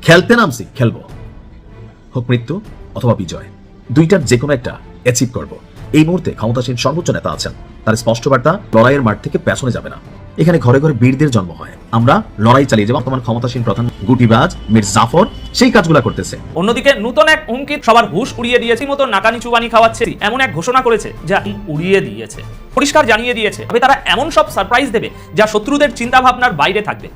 খেলতে নামছি, খেলবো, হোক মৃত্যু অথবা বিজয়, দুইটার যে কোনো একটা অ্যাচিভ করব। এই মুহূর্তে ক্ষমতাসীন সর্বোচ্চ নেতা আছেন, তার স্পষ্ট বার্তা লড়াইয়ের মাঠ থেকে পেছনে যাবে না। এখানে ঘরে ঘরে বীরদের জন্ম হয়, আমরা লড়াই চালিয়ে যাব। বর্তমান ক্ষমতাসীন প্রধান গুটিবাজ মীর জাফর সেই কাজগুলো করতেছে। অন্যদিকে নতুন এক হুমকি সবার হুশ উড়িয়ে দিয়েছে, মতো নাকানি চুবানি খাওয়াচ্ছে এমন এক ঘোষণা করেছে যা উড়িয়ে দিয়েছে, পরিষ্কার জানিয়ে দিয়েছে তবে তারা এমন সব সারপ্রাইজ দেবে যা শত্রুদের চিন্তা ভাবনার বাইরে থাকবে।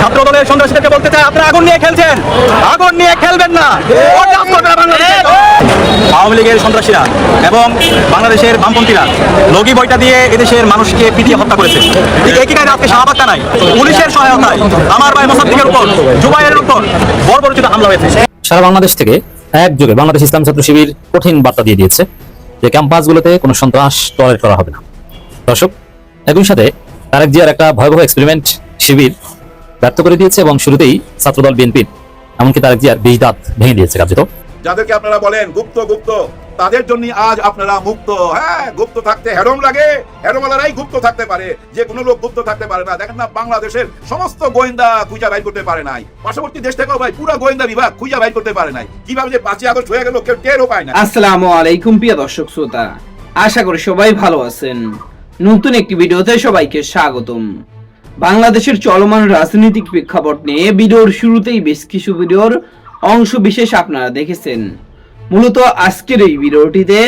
ছাত্র দলের সন্ত্রাসীদেরকে বলতে চাই, আপনারা আগুন নিয়ে খেলছেন, আগুন নিয়ে খেলবেন না। আওয়ামী লীগের সন্ত্রাসীরা এবং বাংলাদেশের বামপন্থীরা লগি বইটা দিয়ে এদেশের মানুষকে পিটিয়ে হত্যা করেছে। ঠিক একই কাজে আজকে শাহবাগটা নাই, পুলিশের সহায়তায় আমার ভাই মোসাদ্দিকের উপর, জুবাইরের উপর বর্বরোচিত হামলা হয়েছে। সারা বাংলাদেশ থেকে একযোগে বাংলাদেশ ইসলাম ছাত্র শিবির কঠিন বার্তা দিয়ে দিয়েছে যে ক্যাম্পাসগুলোতে কোনো সন্ত্রাস টলারেট করা হবে না। দর্শক, একই সাথে তারেক জিয়ার একটা ভয়াবহ এক্সপেরিমেন্ট শিবির ব্যর্থ করে দিয়েছে এবং শুরুতেই ছাত্রদল বিএনপির এমনকি তারেক জিয়ার 20 দাঁত ভেঙে দিয়েছে কার্যত। যাদেরকে আপনারা বলেন গুপ্ত গুপ্ত, তাদের জন্য আজ আপনারা মুক্ত। হ্যাঁ, গুপ্ত থাকতে হেরম লাগে, হেরমালারাই গুপ্ত থাকতে পারে, যে কোনো লোক গুপ্ত থাকতে পারে না। দেখেন না, বাংলাদেশের সমস্ত গোয়েন্দা খুঁজা বাইর করতে পারে নাই, পার্শ্ববর্তী দেশ থেকেও ভাই পুরো গোয়েন্দা বিভাগ খুঁজা বাইর করতে পারে নাই। কিভাবে যে 5 আগস্ট হয়ে গেল কেউ টেরও পায় না। আসসালামু আলাইকুম প্রিয় দর্শক শ্রোতা, আশা করি সবাই ভালো আছেন। নতুন একটি ভিডিওতে সবাইকে স্বাগতম। বাংলাদেশের চলমান রাজনৈতিক প্রেক্ষাপট নিয়ে ভিডিওর শুরুতেই বেশ কিছু ভিডিওর অংশ বিশেষ আপনারা দেখেছেন। মূলত আজকের এই ভিডিওটিতে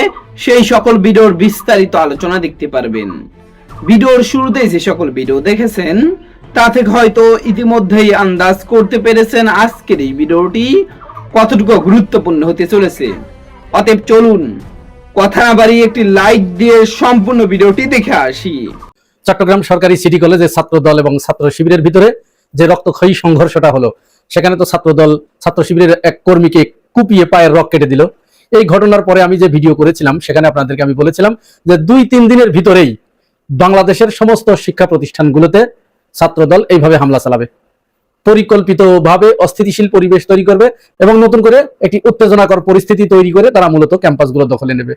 সেই সকল ভিডিওর বিস্তারিত আলোচনা দেখতে পারবেন। ভিডিওর শুরুতেই যে সকল ভিডিও দেখেছেন তা থেকে হয়তো ইতিমধ্যেই আন্দাজ করতে পেরেছেন আজকের এই ভিডিওটি কতটুকু গুরুত্বপূর্ণ হতে চলেছে। অতএব চলুন কথা না বাড়িয়ে একটি লাইক দিয়ে সম্পূর্ণ ভিডিওটি দেখে আসি। চট্টগ্রাম সরকারি সিটি কলেজে ছাত্রদল এবং ছাত্র শিবিরের ভিতরে যে রক্তক্ষয়ী সংঘর্ষটা হলো, সেখানে তো ছাত্রদল ছাত্র শিবিরের এক কর্মীকে কুপিয়ে পায়ের রক কেটে দিল। এই ঘটনার পরে আমি যে ভিডিও করেছিলাম সেখানে আপনাদেরকে আমি বলেছিলাম যে 2-3 দিনের ভিতরেই বাংলাদেশের সমস্ত শিক্ষা প্রতিষ্ঠানগুলোতে ছাত্রদল এইভাবে হামলা চালাবে, পরিকল্পিতভাবে অস্থিতিশীল পরিবেশ তৈরি করবে এবং নতুন করে একটি উত্তেজনাকর পরিস্থিতি তৈরি করে তারা মূলত ক্যাম্পাসগুলো দখলে নেবে।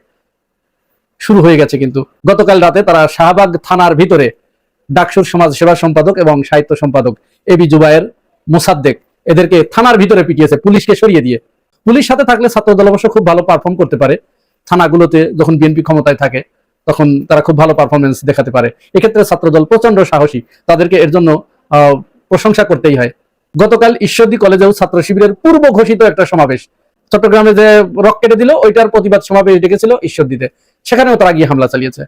শুরু হয়ে গেছে কিন্তু। গতকাল রাতে তারা শাহবাগ থানার ভিতরে ডাকসুর সমাজ সেবা সম্পাদক এবং সাহিত্য সম্পাদক এবি জুবায়ের, মোসাদ্দেক এদেরকে থানার ভিতরে পিটিয়েছে পুলিশকে সরিয়ে দিয়ে। পুলিশ সাথে থাকলে ছাত্রদল অবশ্য খুব ভালো পারফর্ম করতে পারে। থানাগুলোতে যখন বিএনপি ক্ষমতায় থাকে তখন তারা খুব ভালো পারফরমেন্স দেখাতে পারে। এক্ষেত্রে ছাত্রদল প্রচন্ড সাহসী, তাদেরকে এর জন্য প্রশংসা করতেই হয়। গতকাল ঈশ্বরদী কলেজেও ছাত্র শিবিরের পূর্ব ঘোষিত একটা সমাবেশ, চট্টগ্রামে যে রক কেটে দিল ওইটার প্রতিবাদ সমাবেশ ডেকেছিল ঈশ্বরদীতে, সেখানেও তারা গিয়ে হামলা চালিয়েছে।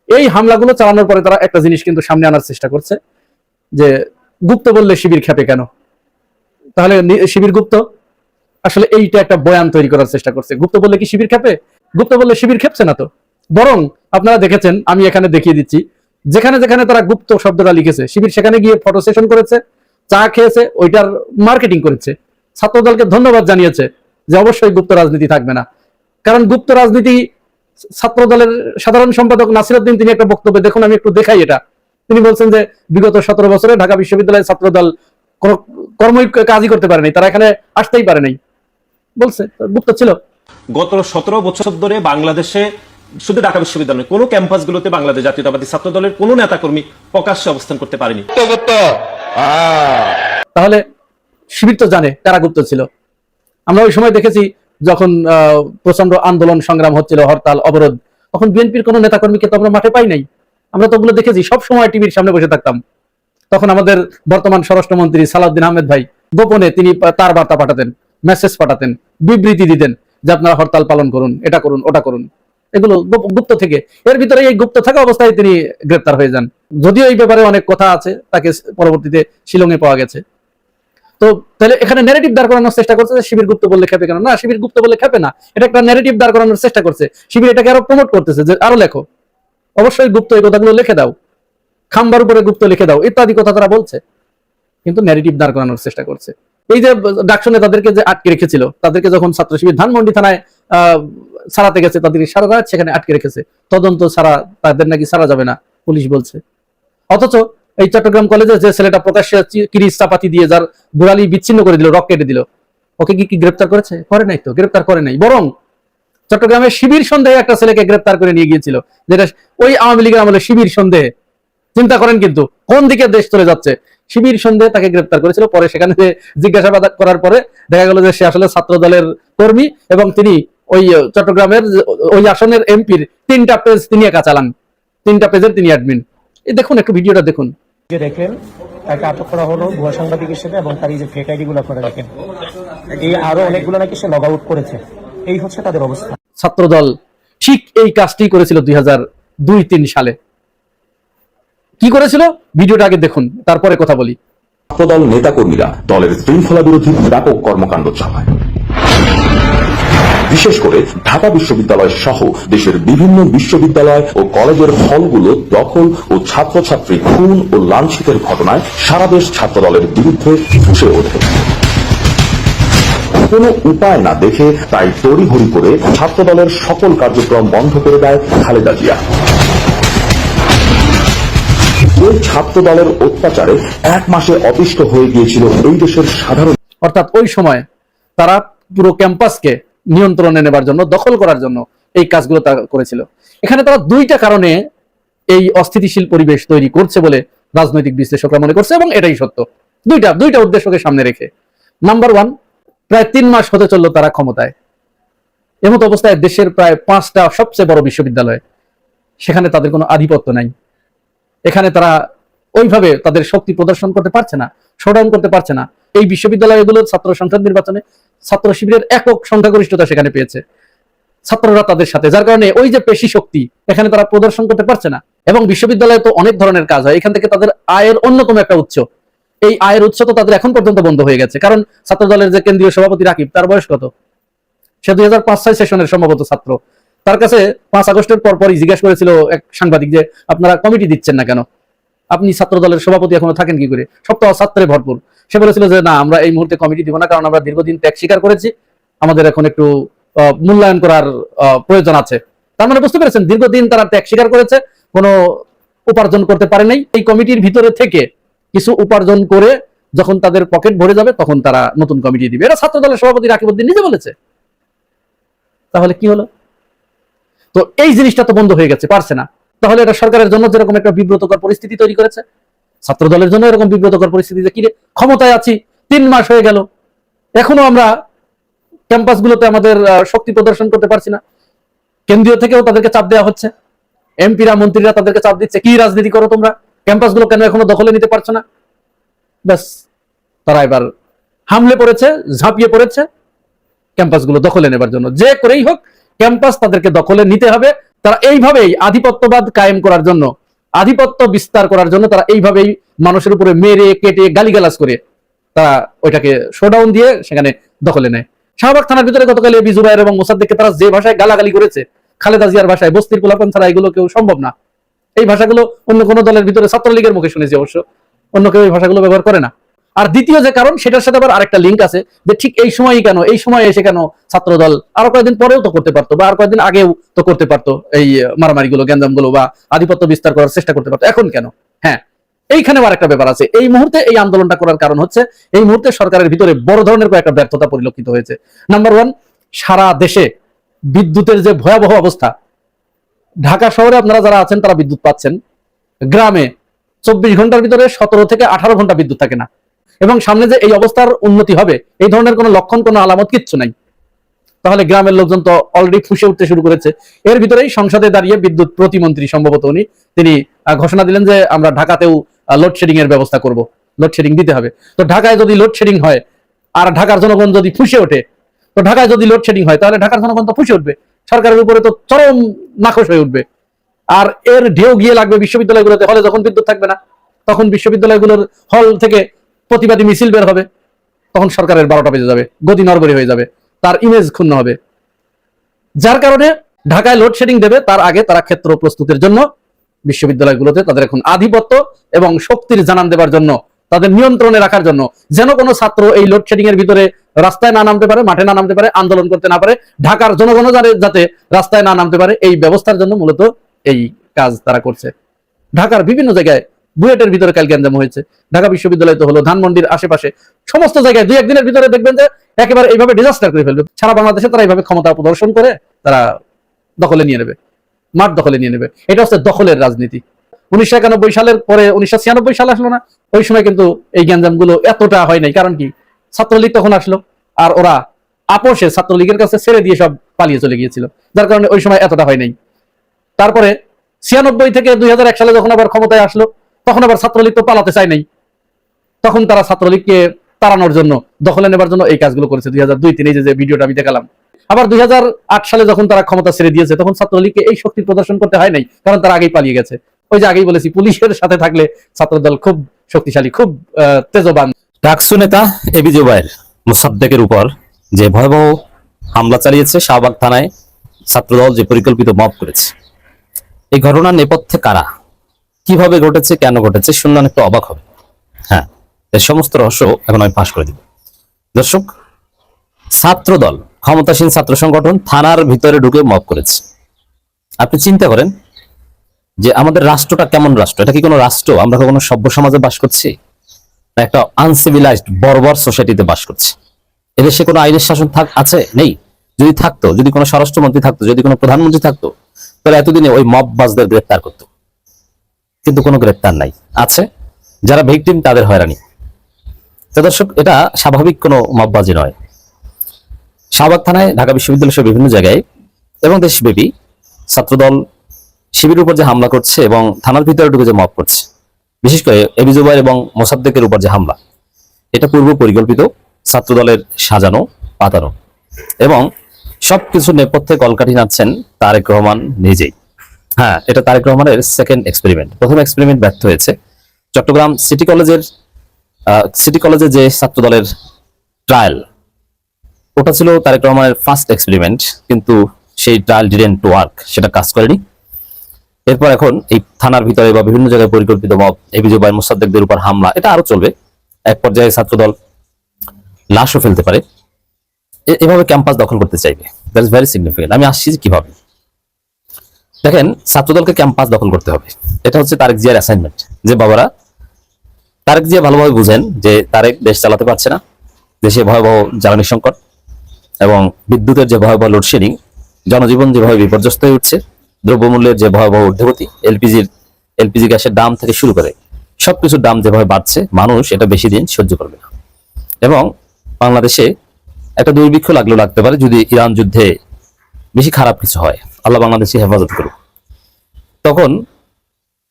এই হামলাগুলো চালানোর পরে তারা একটা জিনিস কিন্তু সামনে আনার চেষ্টা করছে যে গুপ্ত বললে শিবির খেপে কেন, তাহলে শিবির গুপ্ত। আসলে এইটা একটা বয়ান তৈরি করার চেষ্টা করছে। গুপ্ত বললে কি শিবির খেপে? গুপ্ত বললে শিবির খেপছে না তো, বরং আপনারা দেখেছেন, আমি এখানে দেখিয়ে দিচ্ছি, যেখানে যেখানে তারা গুপ্ত শব্দটা লিখেছে শিবির সেখানে গিয়ে ফটো সেশন করেছে, চা খেয়েছে, ওইটার মার্কেটিং করেছে, ছাত্রদলকে ধন্যবাদ জানিয়েছে যে অবশ্যই গুপ্ত রাজনীতি থাকবে না। কারণ গুপ্ত রাজনীতি, ছাত্রদলের সাধারণ সম্পাদক নাসিরউদ্দিন তিনি একটা বক্তব্যে, দেখুন আমি একটু দেখাই এটা, তিনি বলছেন যে বিগত 17 বছরে ঢাকা বিশ্ববিদ্যালয়ের ছাত্রদল কোন কর্মই কাজই করতে পারে নাই, তারা এখানে আসতেই পারে নাই, বলছে গুপ্ত ছিল। গত 17 বছর ধরে বাংলাদেশে শুধু ঢাকা বিশ্ববিদ্যালয় কোন ক্যাম্পাসগুলোতে বাংলাদেশ জাতীয়তাবাদী ছাত্র দলের কোন নেতাকর্মী প্রকাশ্যে অবস্থান করতে পারেনি। তাহলে শিবির তো জানে কারা গুপ্ত ছিল। আমরা ওই সময় দেখেছি যখন প্রচন্ড আন্দোলন সংগ্রাম হচ্ছিল, হরতাল অবরোধ, তখন বিএনপির কোন নেতাকর্মীকে তো আমরা মাঠে পাই নাই। আমরা তো ওগুলো দেখেছি, সব সময় টিভির সামনে বসে থাকতাম। তখন আমাদের বর্তমান স্বরাষ্ট্রমন্ত্রী সালাউদ্দিন আহমেদ ভাই গোপনে তিনি তার বার্তা পাঠাতেন, মেসেজ পাঠাতেন, বিবৃতি দিতেন যে আপনারা হরতাল পালন করুন, এটা করুন, ওটা করুন, এগুলো গুপ্ত থেকে। এর ভিতরে এই গুপ্ত থাকা অবস্থায় তিনি গ্রেপ্তার হয়ে যান। যদিও এই ব্যাপারে অনেক কথা আছে, তাকে পরবর্তীতে শিলংয়ে পাওয়া গেছে। তো তাহলে এখানে ন্যারেটিভ দাঁড় করানোর চেষ্টা করছে যে শিবির গুপ্ত বললে খেপে কেন। না, শিবির গুপ্ত বললে খেপে না, এটা একটা ন্যারেটিভ দাঁড় করানোর চেষ্টা করছে। শিবির এটাকে আরো প্রমোট করতেছে যে আরো লেখো, অবশ্যই গুপ্ত এই কথাগুলো লিখে দাও, খাম্বার উপরে গুপ্ত লিখে দাও, ইত্যাদি কথা তারা বলছে, কিন্তু ন্যারেটিভ দাঁড় করানোর চেষ্টা করছে। এই যে ডাকসুনে তাদেরকে যে আটকে রেখেছিল, তাদেরকে যখন ছাত্র শিবির ধানমন্ডি থানায় ছাড়াতে গেছে, তাদেরকে সারা রাত সেখানে আটকে রেখেছে, তদন্ত ছাড়া তাদের নাকি ছাড়া যাবে না পুলিশ বলছে। অথচ এই চট্টগ্রাম কলেজে যে ছেলেটা প্রকাশ্যে কিরিচ চাপাতি দিয়ে যার গোড়ালি বিচ্ছিন্ন করে দিল, রক কেটে দিল, ওকে কি গ্রেপ্তার করেছে? করে নাই তো, গ্রেপ্তার করে নাই। বরং চট্টগ্রামে শিবির সন্দেহে একটা ছেলেকে গ্রেপ্তার করে নিয়ে গিয়েছিল, যেটা ওই আওয়ামী লীগের আমলে শিবির সন্দেহে। চিন্তা করেন কিন্তু কোন দিকে দেশ চলে যাচ্ছে। শিবির সন্দেহে তাকে গ্রেপ্তার করেছিল, পরে সেখানে জিজ্ঞাসাবাদ করার পরে দেখা গেল যে সে আসলে ছাত্র দলের কর্মী এবং তিনি ওই চট্টগ্রামের ওই আসনের এমপির 3টা পেজ তিনি একা চালান, 3টা পেজের তিনি অ্যাডমিন। এই দেখুন, একটু ভিডিওটা দেখুন। দেখেন তাকে আটক করা হলো ভুয়া সাংবাদিক হিসেবে, এবং তার এই যে ফেক আইডি গুলো আপনারা দেখেন, এই আরো অনেকগুলো নাকি সে লগ আউট করেছে। এই হচ্ছে তাদের অবস্থা। ছাত্রদল ঠিক এই কাজটি করেছিল 2002-03 সালে। কি করেছিল ভিডিওটা আগে দেখুন, তারপরে কথা বলি। ছাত্রদল নেতাকর্মীরা দলের শৃঙ্খলা বিরোধী ব্যাপক কর্মকাণ্ড চালায়। বিশেষ করে ঢাকা বিশ্ববিদ্যালয় সহ দেশের বিভিন্ন বিশ্ববিদ্যালয় ও কলেজের হলগুলো দখল ও ছাত্রছাত্রী খুন ও লাঞ্ছিতের ঘটনায় সারা দেশ ছাত্রদলের বিরুদ্ধে ফুঁসে ওঠে। কোনো উপায় না দেখে তাই তড়িঘড়ি করে ছাত্রদলের সকল কার্যক্রম বন্ধ করে দেয় খালেদা জিয়া। এই ছাত্রদলের অত্যাচারে 1 মাসে অতিষ্ঠ হয়ে গিয়েছিল এই দেশের সাধারণ। অর্থাৎ ওই সময় তারা পুরো ক্যাম্পাসকে নিয়ন্ত্রণে নেবার জন্য, দখল করার জন্য এই কাজগুলো তারা করেছিল। এখানে তারা 2টা কারণে এই অস্থিতিশীল পরিবেশ তৈরি করছে বলে রাজনৈতিক বিশ্লেষকরা মনে করছে, এবং এটাই সত্য। দুইটা উদ্দেশ্যকে সামনে রেখে। নাম্বার 1, প্রায় 3 মাস হতে চললো তারা ক্ষমতায়। এমত অবস্থায় দেশের প্রায় 5টা সবচেয়ে বড় বিশ্ববিদ্যালয়, সেখানে তাদের কোনো আধিপত্য নাই। এখানে তারা ওইভাবে তাদের শক্তি প্রদর্শন করতে পারছে না, শোডাউন করতে পারছে না। এই বিশ্ববিদ্যালয়গুলোর ছাত্র সংসদ নির্বাচনে ছাত্র শিবিরের একক সংখ্যাগরিষ্ঠতা সেখানে পেয়েছে, ছাত্ররা তাদের সাথে, যার কারণে ওই যে পেশি শক্তি এখানে তারা প্রদর্শন করতে পারছে না। এবং বিশ্ববিদ্যালয়ে তো অনেক ধরনের কাজ হয়, এখান থেকে তাদের আয়ের অন্যতম একটা উৎস। এই আয়ের উৎস তো তাদের এখন পর্যন্ত বন্ধ হয়ে গেছে, কারণ ছাত্র দলের যে কেন্দ্রীয় সভাপতি রাকিব, তার বয়স কত? সে 2005-06 সেশনের সম্ভবত ছাত্র। তার কাছে 5 আগস্টের পরপরই জিজ্ঞাসা করেছিল এক সাংবাদিক যে আপনারা কমিটি দিচ্ছেন না কেন, আপনি ছাত্র দলের সভাপতি এখনো থাকেন কি করে, সপ্তাহ ছাত্রে ভরপুর। সে বলেছিল যে না, আমরা এই মুহূর্তে কমিটি দিব না, কারণ আমরা দীর্ঘদিন ত্যাগ স্বীকার করেছি, আমাদের এখন একটু মূল্যায়ন করার প্রয়োজন আছে। তার মানে বুঝতে পেরেছেন, দীর্ঘদিন তারা ত্যাগ স্বীকার করেছে, কোনো উপার্জন করতে পারে নাই। এই কমিটির ভিতরে থেকে কিছু উপার্জন করে যখন তাদের পকেট ভরে যাবে তখন তারা নতুন কমিটি দিবে। এটা ছাত্র দলের সভাপতি রাকিবউদ্দিন নিজে বলেছে। তাহলে কি হলো? তো এই জিনিসটা তো বন্ধ হয়ে গেছে, পারছে না। তাহলে এটা সরকারের জন্য যেরকম একটা বিব্রতকর পরিস্থিতি তৈরি করেছে, ছাত্র দলের জন্য এরকম বিব্রতকর পরিস্থিতি যে কিরে ক্ষমতায় আছি 3 মাস হয়ে গেল, এখনো আমরা ক্যাম্পাসগুলোতে আমাদের শক্তি প্রদর্শন করতে পারছি না। কেন্দ্রীয় থেকেও তাদেরকে চাপ দেওয়া হচ্ছে, এমপিরা মন্ত্রীরা তাদেরকে চাপ দিচ্ছে, কি রাজনীতি করো তোমরা, ক্যাম্পাসগুলো কেন এখনো দখলে নিতে পারছো না? ব্যাস, তারা এবার হামলে পড়েছে, ঝাঁপিয়ে পড়েছে ক্যাম্পাসগুলো দখলে নেবার জন্য। যে করেই হোক ক্যাম্পাস তাদেরকে দখলে নিতে হবে। তারা এইভাবেই আধিপত্যবাদ কায়েম করার জন্য, আধিপত্য বিস্তার করার জন্য তারা এইভাবেই মানুষের উপরে মেরে কেটে গালিগালাজ করে তারা ওইটাকে শোডাউন দিয়ে সেখানে দখলে নেয়। শাহবাগ থানার ভিতরে গতকাল এবি জুবায়ের এবং মোসাদ্দেককে তারা যে ভাষায় গালাগালি করেছে, খালেদা জিয়ার ভাষায়, বস্তির পোলাপান ছাড়া এগুলো কেউ সম্ভব না। এই ভাষাগুলো অন্য কোনো দলের ভিতরে, ছাত্রলীগের মুখে শুনেছি অবশ্য, অন্য কেউ এই ভাষাগুলো ব্যবহার করে না। আর দ্বিতীয় যে কারণ, সেটার সাথে আবার আরেকটা লিঙ্ক আছে, যে ঠিক এই সময়ই কেন, এই সময় এসে কেন ছাত্র দল আরো কয়েকদিন পরেও তো করতে পারতো, বা আর কয়েকদিন আগেও তো করতে পারতো এই মারামারিগুলো, গ্যাঞ্জামগুলো বা আধিপত্য বিস্তার করার চেষ্টা করতে পারতো, এখন কেন? হ্যাঁ, এইখানে আরেকটা ব্যাপার আছে। এই মুহূর্তে এই আন্দোলনটা করার কারণ হচ্ছে এই মুহূর্তে সরকারের ভিতরে বড় ধরনের কয়েকটা ব্যর্থতা পরিলক্ষিত হয়েছে। নাম্বার 1, সারা দেশে বিদ্যুতের যে ভয়াবহ অবস্থা। ঢাকা শহরে আপনারা যারা আছেন তারা বিদ্যুৎ পাচ্ছেন, গ্রামে 24 ঘন্টার ভিতরে 17 থেকে 18 ঘন্টা বিদ্যুৎ থাকে না। এবং সামনে যে এই অবস্থার উন্নতি হবে এই ধরনের কোনো লক্ষণ, কোনো আলামত কিচ্ছু নাই। তাহলে গ্রামের লোকজন তো অলরেডি ফুঁসে উঠতে শুরু করেছে। এর ভিতরেই সংসদে দাঁড়িয়ে বিদ্যুৎ প্রতিমন্ত্রী, সম্ভবত তিনি ঘোষণা দিলেন যে আমরা ঢাকাতেও লোডশেডিং এর ব্যবস্থা করব, লোডশেডিং দিতে হবে। তো ঢাকায় যদি লোডশেডিং হয় আর ঢাকার জনগণ যদি ফুঁসে ওঠে, তো ঢাকায় যদি লোডশেডিং হয় তাহলে ঢাকার জনগণ তো ফুঁসে উঠবে, সরকারের উপরে তো চরম নাখোশ হয়ে উঠবে। আর এর ঢেউ গিয়ে লাগবে বিশ্ববিদ্যালয়গুলোতে। হলে যখন বিদ্যুৎ থাকবে না, তখন বিশ্ববিদ্যালয়গুলোর হল থেকে প্রতিবাদী মিছিল বের হবে, তখন সরকারের 12টা বেজে যাবে, গদি নড়বড়ে হয়ে যাবে, তার ইমেজ ক্ষুণ্ণ হবে। যার কারণে ঢাকায় লোডশেডিং দেবে তার আগে তারা ক্ষেত্র প্রস্তুতের জন্য বিশ্ববিদ্যালয়গুলোতে তাদের এখন আধিপত্য এবং শক্তির জানান দেবার জন্য, তাদের নিয়ন্ত্রণে রাখার জন্য, যেন কোনো ছাত্র এই লোডশেডিং এর ভিতরে রাস্তায় না নামতে পারে, মাঠে না নামতে পারে, আন্দোলন করতে না পারে, ঢাকার জনগণও যাতে রাস্তায় না নামতে পারে, এই ব্যবস্থার জন্য মূলত এই কাজ তারা করছে। ঢাকার বিভিন্ন জায়গায় বুয়েটের ভিতরে কাল গ্যাঞ্জাম হয়েছে, ঢাকা বিশ্ববিদ্যালয় তো হলো, ধানমন্ডির আশেপাশে সমস্ত জায়গায় 2-1 দিনের ভিতরে দেখবেন যে একেবারে এইভাবে ডিজাস্টার করে ফেলবে। সারা বাংলাদেশে তারা এইভাবে ক্ষমতা প্রদর্শন করে তারা দখলে নিয়ে নেবে, মাঠ দখলে নিয়ে নেবে। এটা হচ্ছে দখলের রাজনীতি। 1991 সালের পরে 1996 সাল আসলো না, ওই সময় কিন্তু এই গ্যাঞ্জামগুলো এতটা হয় নাই। কারণ কি, ছাত্রলীগ তখন আসলো, আর ওরা আপোষে ছাত্রলীগের কাছে ছেড়ে দিয়ে সব পালিয়ে চলে গিয়েছিল, যার কারণে ওই সময় এতটা হয় নাই। তারপরে 96 থেকে 2001 সালে যখন আবার ক্ষমতায় আসলো, তখন আবার ছাত্রলীগ তো পালাতে চায় নাই, তখন তারা ছাত্রলীগকে তাড়ানোর জন্য, দখলে নেবার জন্য এই কাজগুলো করেছে। 2002-03 এই যে ভিডিওটা আমি দেখালাম। আবার 2008 সালে যখন তারা ক্ষমতা ছেড়ে দিয়েছে, তখন ছাত্রলীগকে এই শক্তি প্রদর্শন করতে হয় নাই, কারণ তারা আগেই পালিয়ে গেছে। ওই যে আগেই বলেছি, পুলিশের সাথে থাকলে ছাত্রদল খুব শক্তিশালী, খুব তেজবান। ডাকসু নেতা এবি জুবায়ের মোসাদ্দেকের উপর যে ভয়াবহ হামলা চালিয়েছে, শাহবাগ থানায় ছাত্রদল যে পরিকল্পিত মব করেছে, এই ঘটনার নেপথ্যে কারা, কিভাবে ঘটেছে, কেন ঘটেছে, শুনলে একটু অবাক হবে। হ্যাঁ, এর সমস্ত রহস্য এখন আমি ফাঁস করে দিব। দর্শক, ছাত্রদল, ক্ষমতাসীন ছাত্র সংগঠন থানার ভিতরে ঢুকে মব করেছে। আপনি চিন্তা করেন যে আমাদের রাষ্ট্রটা কেমন রাষ্ট্র? এটা কি কোনো রাষ্ট্র? আমরা কোনো সভ্য সমাজে বাস করছি, না একটা আনসিভিলাইজড বর্বর সোসাইটিতে বাস করছি? এদেশে কোনো আইনের শাসন আছে? নেই। যদি থাকতো, যদি কোনো স্বরাষ্ট্রমন্ত্রী থাকতো, যদি কোনো প্রধানমন্ত্রী থাকতো, তাহলে এতদিনে ওই মব বাসদের গ্রেফতার করতো। কিন্তু কোনো গ্রেফতার নাই, আছে যারা ভিকটিম, তাদের হয়রানি। তো দর্শক, এটা স্বাভাবিক কোনো মববাজি নয়। শাহবাগ থানায়, ঢাকা বিশ্ববিদ্যালয় সহ বিভিন্ন জায়গায় এবং দেশব্যাপী ছাত্রদল শিবিরের উপর যে হামলা করছে এবং থানার ভিতরে ঢুকে যে মব করছে, বিশেষ করে এবি জুবায়ের এবং মোসাদ্দেকের উপর যে হামলা, এটা পূর্ব পরিকল্পিত, ছাত্রদলের সাজানো পাতানো, এবং সবকিছু নেপথ্যে কলকাঠি নাড়ছেন তারেক রহমান নিজেই। হ্যাঁ, এটা তারেক রহমানের সেকেন্ড এক্সপেরিমেন্ট। প্রথম এক্সপেরিমেন্ট ব্যর্থ হয়েছে। চট্টগ্রাম সিটি কলেজে যে ছাত্রদলের ট্রায়াল, ওটা ছিল তারেক রহমানের ফার্স্ট এক্সপেরিমেন্ট, কিন্তু সেই ট্রায়াল ডিডেন্ট ওয়ার্ক, সেটা কাজ করেনি। এরপর এখন এই থানার ভিতরে বা বিভিন্ন জায়গায় পরিকল্পিত মব, এবি জুবায়ের মোসাদ্দেকদের উপর হামলা, এটা আরো চলবে। এক পর্যায়ে ছাত্রদল লাশও ফেলতে পারে, এভাবে ক্যাম্পাস দখল করতে চাইবে। That is very significant. আমি আসছি কিভাবে। দেখেন, ছাত্রদলকে ক্যাম্পাস দখল করতে হবে, এটা হচ্ছে তারেক জিয়ার অ্যাসাইনমেন্ট। যে বাবারা, তারেক জিয়া ভালোভাবে বুঝেন যে তারেক দেশ চালাতে পারছে না, দেশে ভয়াবহ জ্বালানি সংকট এবং বিদ্যুতের যে ভয়াবহ লোডশেডিং, জনজীবন যেভাবে বিপর্যস্ত হয়ে উঠছে, দ্রব্যমূল্যের যে ভয়াবহ ঊর্ধ্বগতি, এলপিজি গ্যাসের দাম থেকে শুরু করে সবকিছুর দাম যেভাবে বাড়ছে, মানুষ এটা বেশি দিন সহ্য করবে না। এবং বাংলাদেশে একটা দুর্ভিক্ষ লাগলেও লাগতে পারে যদি ইরান যুদ্ধে বেশি খারাপ কিছু হয়, আল্লাহ বাংলাদেশে হেফাজত করুক। তখন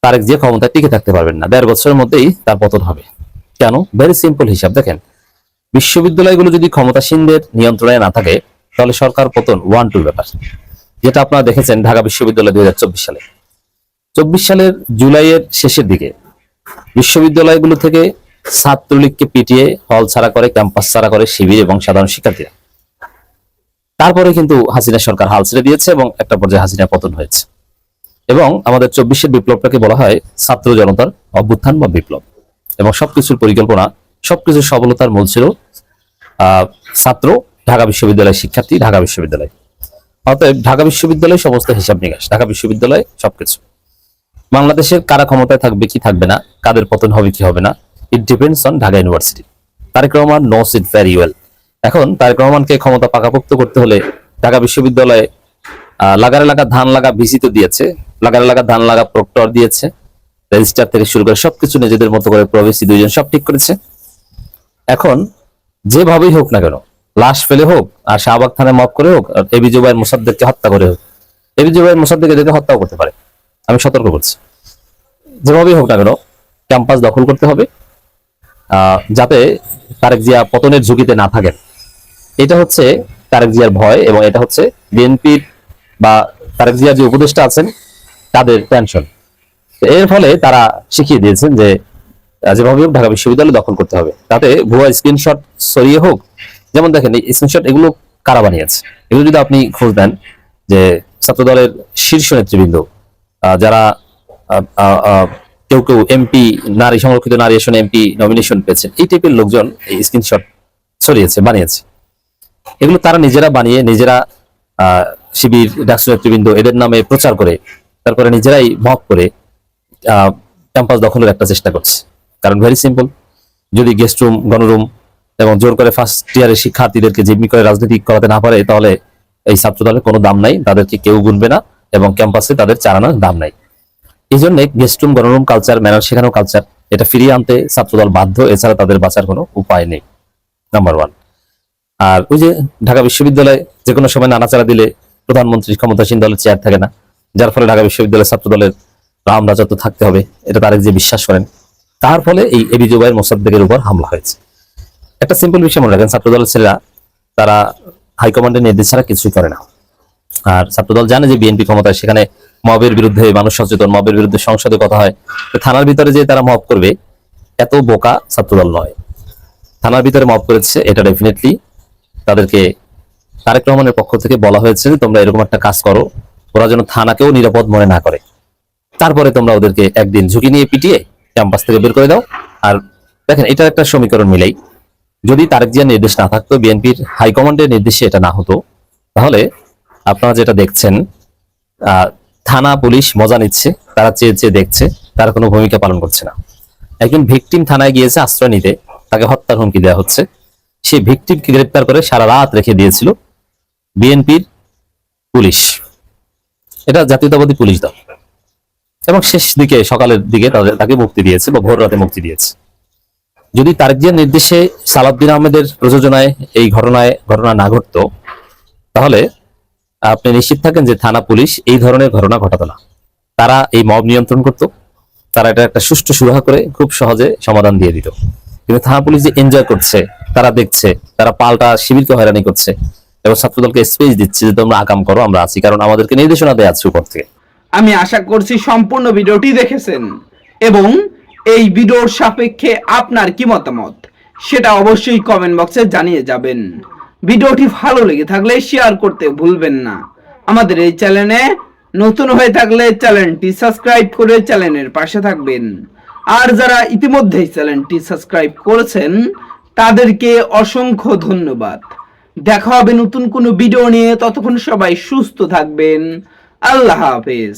তারেক জিয়া ক্ষমতায় টিকে থাকতে পারবেন না, 1.5 বছরের মধ্যেই তার পতন হবে। কেন? ভেরি সিম্পল হিসাব। দেখেন, বিশ্ববিদ্যালয়গুলো যদি ক্ষমতাসীনদের নিয়ন্ত্রণে না থাকে, তাহলে সরকার পতন 1-2 ব্যাপার, যেটা আপনারা দেখেছেন ঢাকা বিশ্ববিদ্যালয় 2024 সালে। 24 সালের জুলাইয়ের শেষের দিকে বিশ্ববিদ্যালয়গুলো থেকে ছাত্রলীগকে পিটিয়ে হল ছাড়া করে, ক্যাম্পাস ছাড়া করে শিবির এবং সাধারণ শিক্ষার্থীরা। তারপরে কিন্তু হাসিনা সরকার হাল ছেড়ে দিয়েছে এবং একটা পর্যায়ে হাসিনা পতন হয়েছে। এবং আমাদের 24-এর বিপ্লবটাকে বলা হয় ছাত্র জনতার অভ্যুত্থান বা বিপ্লব। এবং সবকিছুর পরিকল্পনা, সবকিছুর সফলতার মূল ছিল ছাত্র, ঢাকা বিশ্ববিদ্যালয়ের শিক্ষার্থী, ঢাকা বিশ্ববিদ্যালয়। অতএব ঢাকা বিশ্ববিদ্যালয় সমস্ত হিসাব নিকাশ, ঢাকা বিশ্ববিদ্যালয় সবকিছু। বাংলাদেশের কারা ক্ষমতায় থাকবে কি থাকবে না, কাদের পতন হবে কি হবে না, it depends on Dhaka university. Tarique Rahman knows it very well. এখন তারেক রহমানকে ক্ষমতা পাকাপোক্ত করতে হলে ঢাকা বিশ্ববিদ্যালয়ে লাগারে লাগা ধান লাগা ভিসি তো দিয়েছে, লাগারে লাগা ধান লাগা প্রক্টর দিয়েছে, রেজিস্ট্রার থেকে শুরু করে সবকিছু নিজেদের মতো করে প্রবেশী 2জন সব ঠিক করেছে। এখন যেভাবেই হোক না কেন, লাশ ফেলে হোক, আর শাহবাগ থানায় মব করে হোক, আর এবি জুবায়ের মোসাদ্দেককে হত্যা করে হোক, এবি জুবায়ের মোসাদ্দেক এদেরকে হত্যাও করতে পারে, আমি সতর্ক করছি। যেভাবেই হোক না কেন, ক্যাম্পাস দখল করতে হবে, যাতে তারেক জিয়া পতনের ঝুঁকিতে না থাকেন। এটা হচ্ছে তারেক জিয়ার ভয়, এবং এটা হচ্ছে বিএনপির বা তারেক জিয়ার যে উপদেষ্টা আছেন তাদের টেনশন। এর ফলে তারা শিখিয়ে দিয়েছেন যে যেভাবে হোক ঢাকা বিশ্ববিদ্যালয় দখল করতে হবে, তাতে ভুয়া স্ক্রিনশট সরিয়ে হোক। যেমন দেখেন, এই স্ক্রিনশট এগুলো কারা বানিয়েছে, এগুলো যদি আপনি খোঁজ দেন যে ছাত্রদলের শীর্ষ নেতৃবৃন্দ, যারা কেউ কেউ এমপি, নারী সংরক্ষিত নারী আসনে এমপি নমিনেশন পেয়েছেন, এই টাইপের লোকজন এই স্ক্রিনশট ছড়িয়েছে, বানিয়েছে। এগুলো তারা নিজেরা বানিয়ে, নিজেরা শিবির, ডাকসু নেতৃবৃন্দ এদের নামে প্রচার করে, তারপরে নিজেরাই মক করে ক্যাম্পাস দখলের একটা চেষ্টা করছে। কারণ ভেরি সিম্পল, যদি গেস্ট রুম, গণরুম এবং জোর করে ফার্স্ট ইয়ারের শিক্ষার্থীদেরকে জিম্মি করে রাজনীতি করাতে না পারে, তাহলে এই ছাত্র দলের কোনো দাম নাই, তাদেরকে কেউ গুনবে না এবং ক্যাম্পাসে তাদের চালানোর দাম নাই। এই জন্য গেস্ট রুম, গণরুম কালচার, ম্যানার শেখানো কালচার, এটা ফিরিয়ে আনতে ছাত্রদল বাধ্য, এছাড়া তাদের বাঁচার কোনো উপায় নেই, নাম্বার 1। আর ওই যে ঢাকা বিশ্ববিদ্যালয়ে যে কোনো সময় নাড়াচাড়া দিলে প্রধানমন্ত্রী ক্ষমতাসীন দলের চেয়ার থাকে না, যার ফলে ঢাকা বিশ্ববিদ্যালয়ের ছাত্র দলের রাম রাজত্ব থাকতে হবে, এটা তারেক যে বিশ্বাস করেন, তার ফলে এই এবি জুবায়ের মোসাদ্দেকের উপর হামলা হয়েছে। একটা সিম্পল বিষয় মনে রাখেন, ছাত্র দলের ছেলেরা তারা হাইকমান্ডের নির্দেশ ছাড়া কিছুই করে না। আর ছাত্রদল জানে যে বিএনপি ক্ষমতায়, সেখানে মবের বিরুদ্ধে মানুষ সচেতন, মবের বিরুদ্ধে সংসদে কথা হয়, তো থানার ভিতরে যে তারা মব করবে, এত বোকা ছাত্রদল নয়। থানার ভিতরে মব করেছে, এটা ডেফিনেটলি তাদেরকে তারেক রহমানের পক্ষ থেকে বলা হয়েছে যে তোমরা এরকম একটা কাজ করো, ওরা যেন থানাকেও নিরাপদ মনে না করে। তারপরে তোমরা ওদেরকে একদিন ঝুঁকি নিয়ে পিটিয়ে ক্যাম্পাস থেকে বের করে দাও। আর দেখেন, এটা একটা সমীকরণ মিলাই, যদি তারেক জিয়ার নির্দেশ না থাকতো, বিএনপির হাইকমান্ডের নির্দেশে এটা না হতো, তাহলে আপনারা যেটা দেখছেন, থানা পুলিশ মজা নিচ্ছে, তারা চেয়ে চেয়ে দেখছে, তারা কোনো ভূমিকা পালন করছে না। একজন ভিকটিম থানায় গিয়েছে আশ্রয় নিতে, তাকে হত্যার হুমকি দেওয়া হচ্ছে, সেই ভিকটিমকে গ্রেপ্তার করে সারা রাত রেখে দিয়েছিল বিএনপির পুলিশ, এটা জাতীয়তাবাদী পুলিশ দল, এবং শেষ দিকে সকালের দিকে তাকে মুক্তি দিয়েছে বা ভোর রাতে মুক্তি দিয়েছে। যদি তারেক জিয়ার নির্দেশে সালাউদ্দিন আহমেদের প্রযোজনায় এই ঘটনা না ঘটতো, তাহলে আপনি নিশ্চিত থাকেন যে থানা পুলিশ এই ধরনের ঘটনা ঘটাতো না। তারা এই মব নিয়ন্ত্রণ করত, তারা এটা একটা সুষ্ঠু সুরাহা করে খুব সহজে সমাধান দিয়ে দিত। কিন্তু থানা পুলিশ যে এনজয় করছে, তারা দেখছে, তারা পাল্টা শিবিরকে হয়রানি করছে এবং ছাত্রদলকে স্পেস দিচ্ছে যে তোমরা আকাম করো, আমরা আছি, কারণ আমাদেরকে নির্দেশনা দেওয়া আছে উপর থেকে। আমি আশা করছি সম্পূর্ণ ভিডিওটি দেখেছেন এবং এই ভিডিওর সাপেক্ষে আপনার কি মতামত সেটা অবশ্যই কমেন্ট বক্সে জানিয়ে যাবেন। ভিডিওটি ভালো লেগে থাকলে শেয়ার করতে ভুলবেন না। আমাদের এই চ্যানেলে নতুন হয়ে থাকলে চ্যানেলটি সাবস্ক্রাইব করে চ্যানেলের পাশে থাকবেন। আর যারা ইতিমধ্যেই চ্যানেলটি সাবস্ক্রাইব করেছেন তাদেরকে অসংখ্য ধন্যবাদ। দেখা হবে নতুন কোনো ভিডিও নিয়ে, ততক্ষণ সবাই সুস্থ থাকবেন। আল্লাহ হাফেজ।